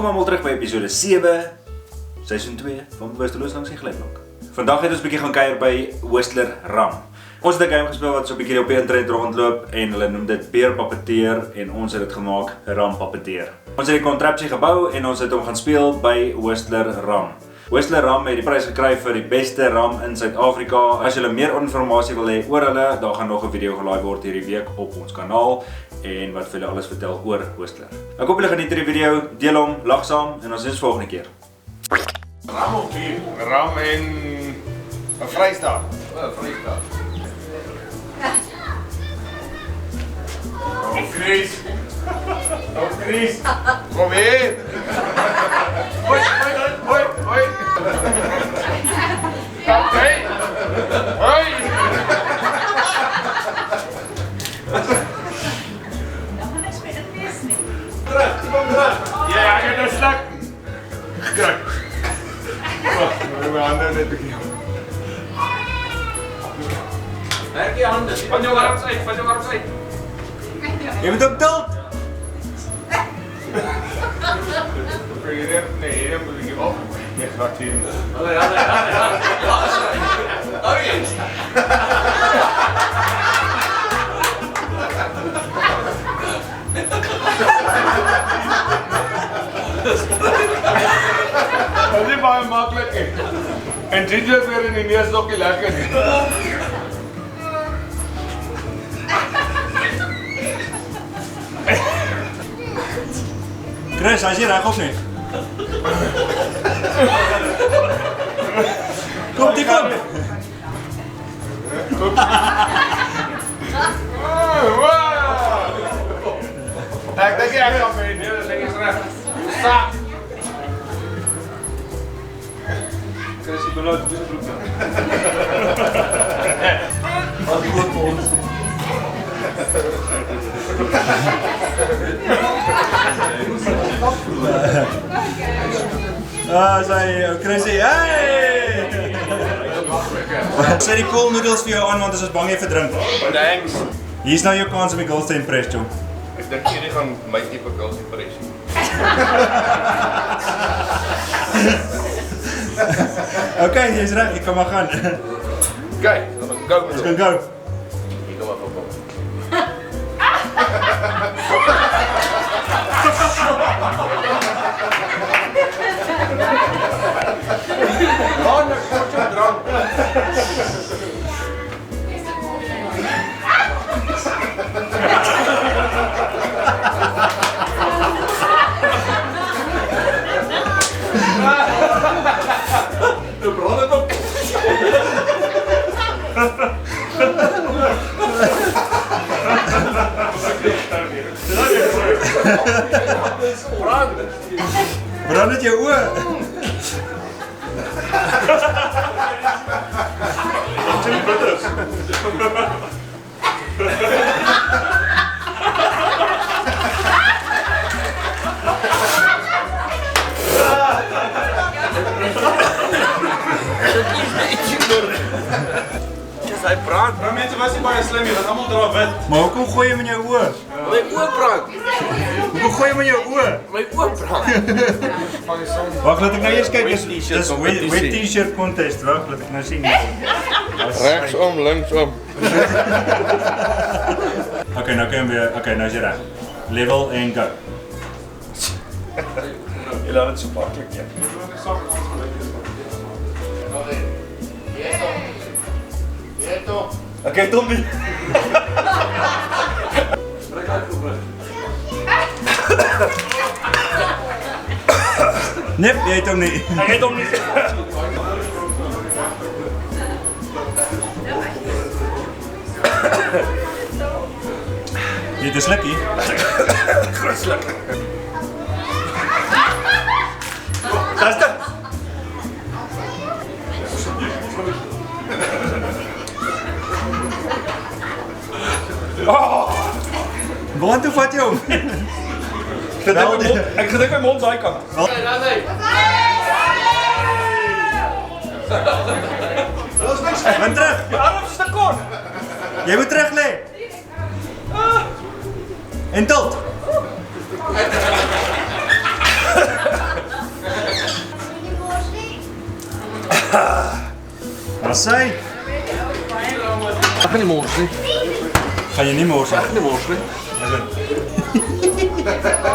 Welkom allemaal terug by episode 7, seizoen 2 van Bewusteloos langs die glyblok. Vandag het ons 'n bietjie gaan kuier by Whistler Ram. Ons het 'n game gespeel wat so 'n bietjie op die internet rondloop en hulle noem dit Beer Puppeteer en ons het dit gemaak Ram Puppeteer. Ons het die contrapsie gebou en ons het hom gaan speel by Whistler Ram. Whistler Ram het die prys gekry vir die beste ram in Suid-Afrika. As julle meer inligting wil hê oor hulle, daar gaan nog 'n video gelaai word hierdie week op ons kanaal en wat vir julle alles vertel oor Whistler. Ek hoop julle geniet hierdie video, deel hom, lag saam en ons sien ons volgende keer. Ram of bier? Ram en 'n Vrystaat. 'n Vrystaat. Oh Chris. Oh Chris. Kom hier. Hoi. Hey. Hoi. Ja, ek het 'n slak. Kijk. Mijn handen net beginnen. Werk je handen. Van je arms uit, van je arms uit. Je moet ook dood! Nee, dan moet ik je op. Je gaat hier. Allee. Oh yes. Dat is baie makkelijk. En ginger weer in die neus ook lekker. Chris, hij is hier reg of niet? Kom, die kom! Ik denk je echt al mee. Nee, dat is recht. Stop. Chris, je belooft dus broek dan. Wat goed voor ons. Zei Chrissy, hey! Zet die cool noodles vir jou aan want ons is bang jy verdrink. Thanks. Hier is nou jou kans om die girls te impress, Joe. Ik denk jullie gaan mijn type girls impressie. Oké, jy is reg, ek kan maar gaan. Kijk, dan go met Ons kan go. Ik wil even op. De brand het op. Brand het jou oë. Hy brand. Maar mense was nie baie slim nie, want almal dra wit. Maar hoekom gooi jy hom in jou oë? My oë brand. Hoekom gooi jy hom in jou oë? My oë brand. Wag, laat ek nou eers kyk. Wet t-shirt Dis wet t-shirt contest, wag, laat ek nou sien. Rechtsom, linksom. Okay, nou kan jy weer, okay, nou is jy reg. Level en go. Jy laat dit so maklik, ja. Ek het hom nie. Spreek uit voor. Nee, jy het hom nie. Ek het hom nie. Jy het 'n slukkie. Groot sluk. Dis dit. Waartoe vat jy hom? Ek gedink my mond daai kant. Gaan terug. Die arm is te kort. Jy moet terug lê. En tot. Wat sê? Ek gaan nie mors nie. Gaan jy nie mors nie? Ek gaan nie mors nie.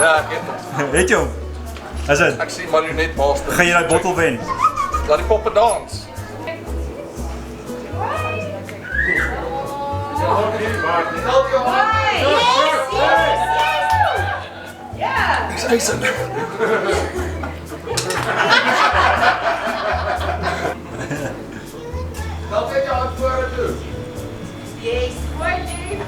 Ja, ek het hom. Weet jy hom? Is dit? Ek sien marionet master. Gaan jy daai bottel wen? Laat die poppe dans. Dis eisen. Dat weet jy aan voor toe. Yes, working.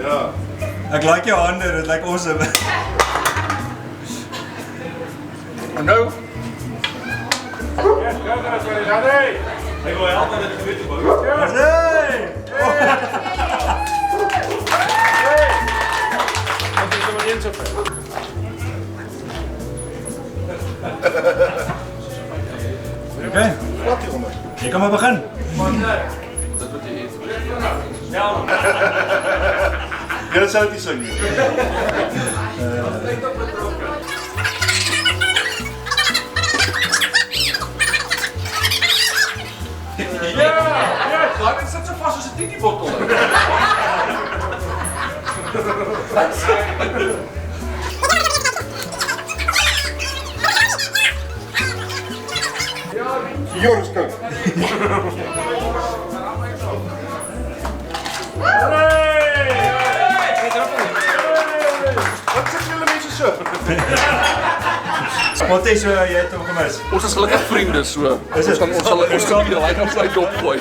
Ja. Ek like jou hande, dit lyk awesome. En nou, Ek wil help dat dit gebeur te word. Hey! Wat is er maar eens op? Okay. Wat hieronder? Jy kan maar begin. dit wat jy eet. Jy sou dit sing nie. Ja, dit sit so vas soos 'n tiki bottel. Joris kom. Wat sê julle mense so? Wat is jy het hom gemis? Ons is gelukkig vriende so. Is dit? Ons sal die lyn op sy dop gooi.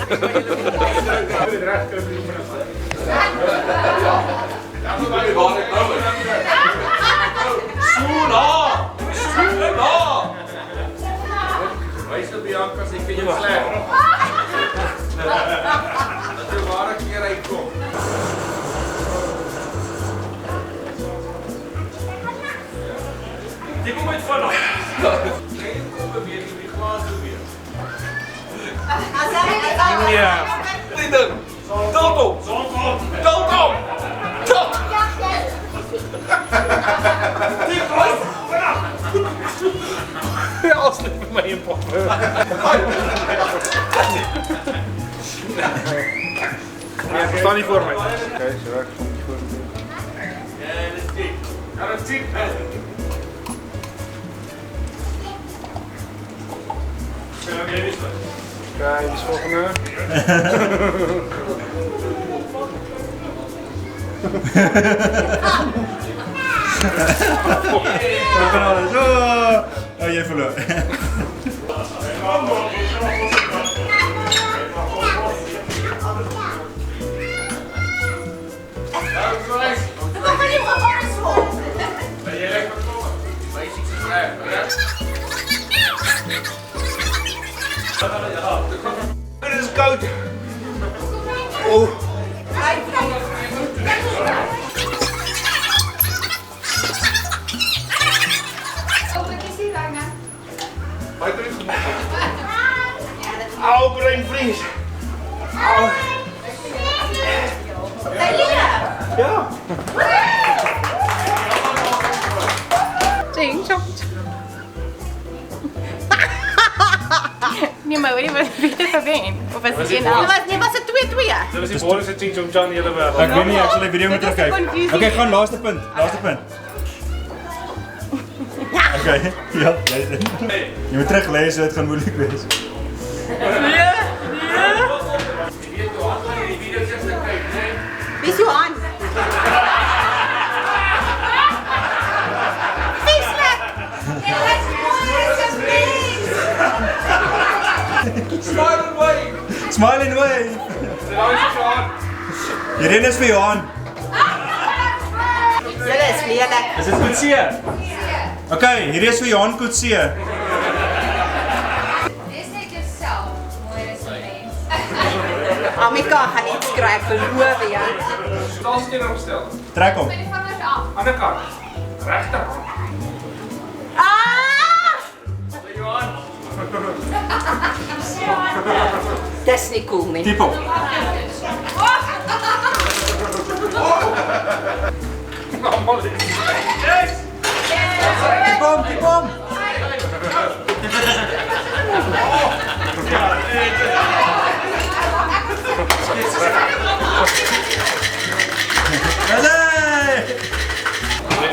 Wys op Bianca sê ek jy sleg. Dat jy waar ek hier uitkom. Jy kom uit van. Geen kom beweeg in die glas weer. Ja. Die ding. Tot op. Tot op. Tot. Die glas. Ja, as net vir my een pop. Ja, verstaan nie voor my. Okay, so ek kom voor. Ja, dis dit. Nou dit sien. Okay, dis volgende. Ek kan alles. Oh, jy verloor. Jy lê met kom. Wys ek sleg, ja. Dit is koud. Oh. Hy drink gemaak. Au, brein vries. Au. Ja. Nee, maar hoorie, wat het jy gewen? Of was dit een was dit 2-2? Dit is die Boris se Ching Chong Chan hele wêreld. Ek weet nie, ek sal die video moet Dit is terugkyk. confusing. Okay, gaan laaste punt. Laaste punt. Okay, ja, jy moet terug lees, dit gaan moeilik wees. Ja. Wie is Johan? Vieslik! Smile and wave. Smile and wave. Hierdie is vir Johan. Julle is lelik. Is dit Kutsie? Okay, hierdie is vir Johan Kutsie. Dis net jouself, mooi as 'n mens. Amika gaan iets skryf, beloof jy. Stel steen opstel. Trek hom. Met die vingers af. Ander kant. Regterhand. Ah! Johan. Dis nie cool nie. Tipe. Almal is. Yes! Ja. Diep om.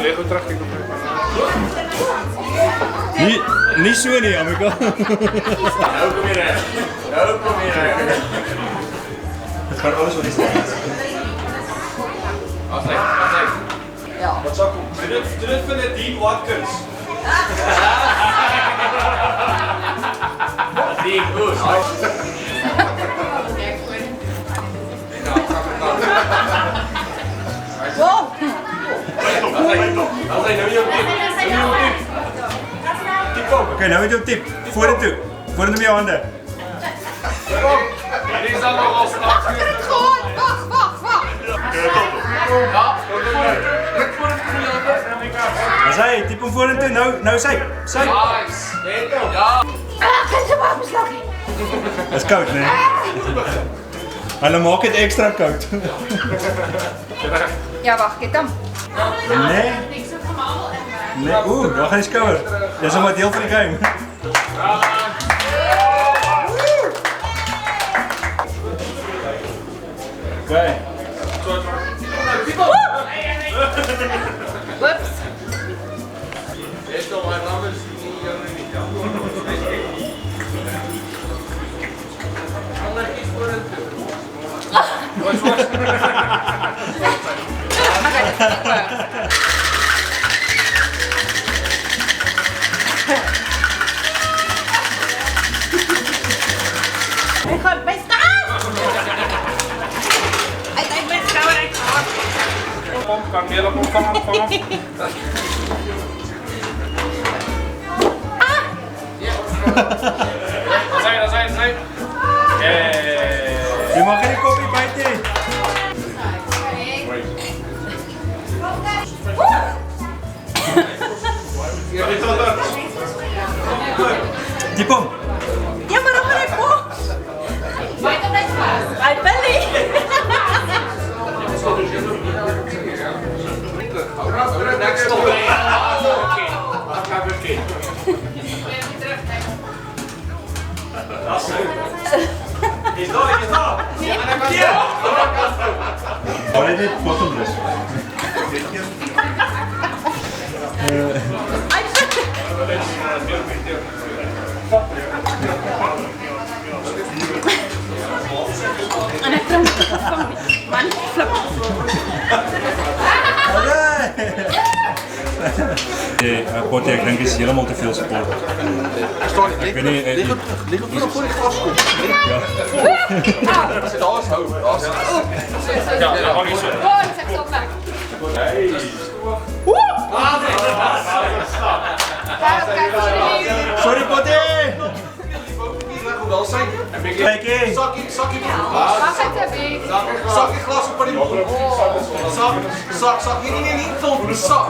Leg goed terug, ik nog Niet zo nie, Amika. Nou kom je recht. Nou kom je recht. Het gaat alles wat is staat. Afleg. Wat zou kom? Doe dit vir Nadine Watkins. Die goed. Dat zijn nou niet op dit. Oké, nou weet je op tip. Vorentoe. Vorentoe met je handen. Die is dan nog al straks. Achter het gewoon. Wacht. Ja, druk voor het goede. Dat zei je, typ hem vorentoe. Nou, zij. Nice. Ja. Geen zo wapenslagje. Dat is koud, nee? Hulle maak het extra koud. Ja, wacht, kijk dan. Nee. Nee, oeh, dat gaat niet koud. Dat is allemaal deel van de game. Oké. Whoops. Eerst nog maar namens die iets voor het. Ik ga best aan! Hij best gaan. Kom, Camilla, kom. Dat zijn. Je mag geen kopie bijten. Diep om. Ja, maar dan ben ik op. Maak hem net vast. Hij belly. Next stop. Oké. Is dat? Oh, dit is bottomless. En hij komt van man, flap. Nee, Potti, ik denk is helemaal te veel support. Ik weet niet. Lig op terug voor die glas komt. Dat zit alles hoog. Ja, dat mag niet zo. Oh, ik zeg stop weg. Sorry, Potti! Wel zijn. Kijk eens! Zakje. Wacht even. Zakje glas op die boel. Zak. Nee, niet vol. Zak.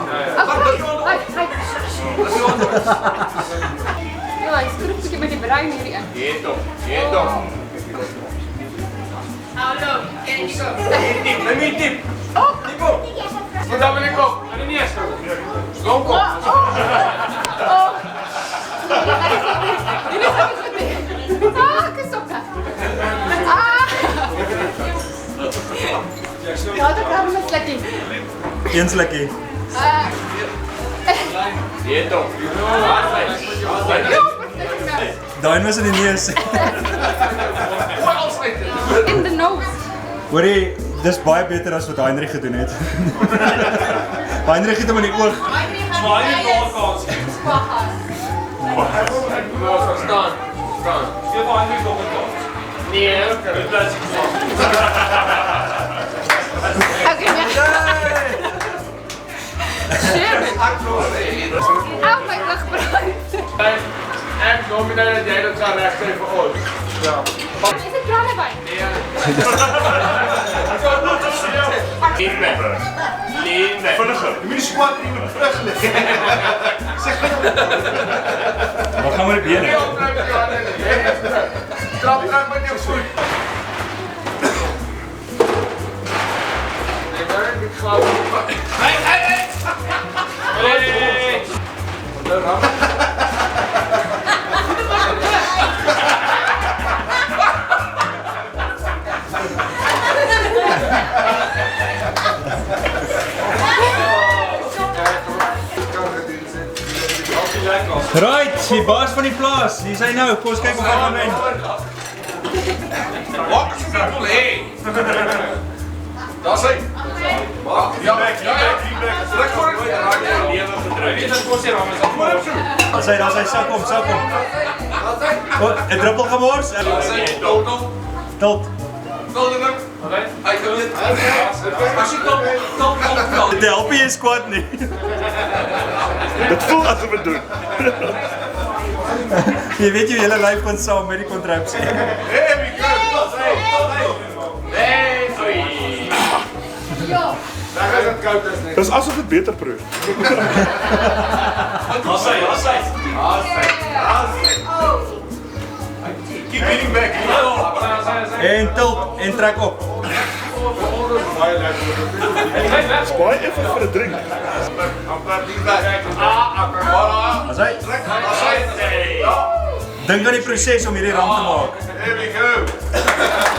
Ja, hij is met die bruin hierin. Hier toch. Hallo, ken je zo? Neem je tip. Tip op. Wat daar ben ik op. En niet eens. Stroom op. Ah, kesokken. Ja, dat kan met lekker. Eens lekker. Hier toch. Daar was het niet eens. In de nose. Hoor je, dit is baie beter als wat Heinrich gedoen het. Heinrich het hem in die oog. Zwaai je voorkant. Staan. Geef Heinrich nog een kans. Nee, Dit blijft zich vast. Oké, ja. Au, mijn rug bruint. En kom je dat jij dat gaat recht even ooit. Ja. Is het kranen bij? Lean back. Vinniger. Je moet die squat terugleggen. Zeg Wat gaan we er binnen? Trap terug met je voet. Nee, ik geloof niet. Hey! Right, die baas van die plaas. Hier is hy nou. Kom ons kyk of hy gaan wen. Wat is dit vol hê? Daar sê. Ja, trek voor dit. Dit is mos hier aan ons. Daar sy, sou kom. O, 'n druppel gemors. Tot. Hy kan dit. As jy kom. Dit help nie eens kwaad nie. Dit voel asof het doen. Jy weet jou hele lyf gaan saam met die kontrapsie. Dit is asof het beter proef. Keep hitting back. En tilt en trek op. Baie effe vir 'n drink. As hy dink aan die proses om hierdie ram te maak. There we go.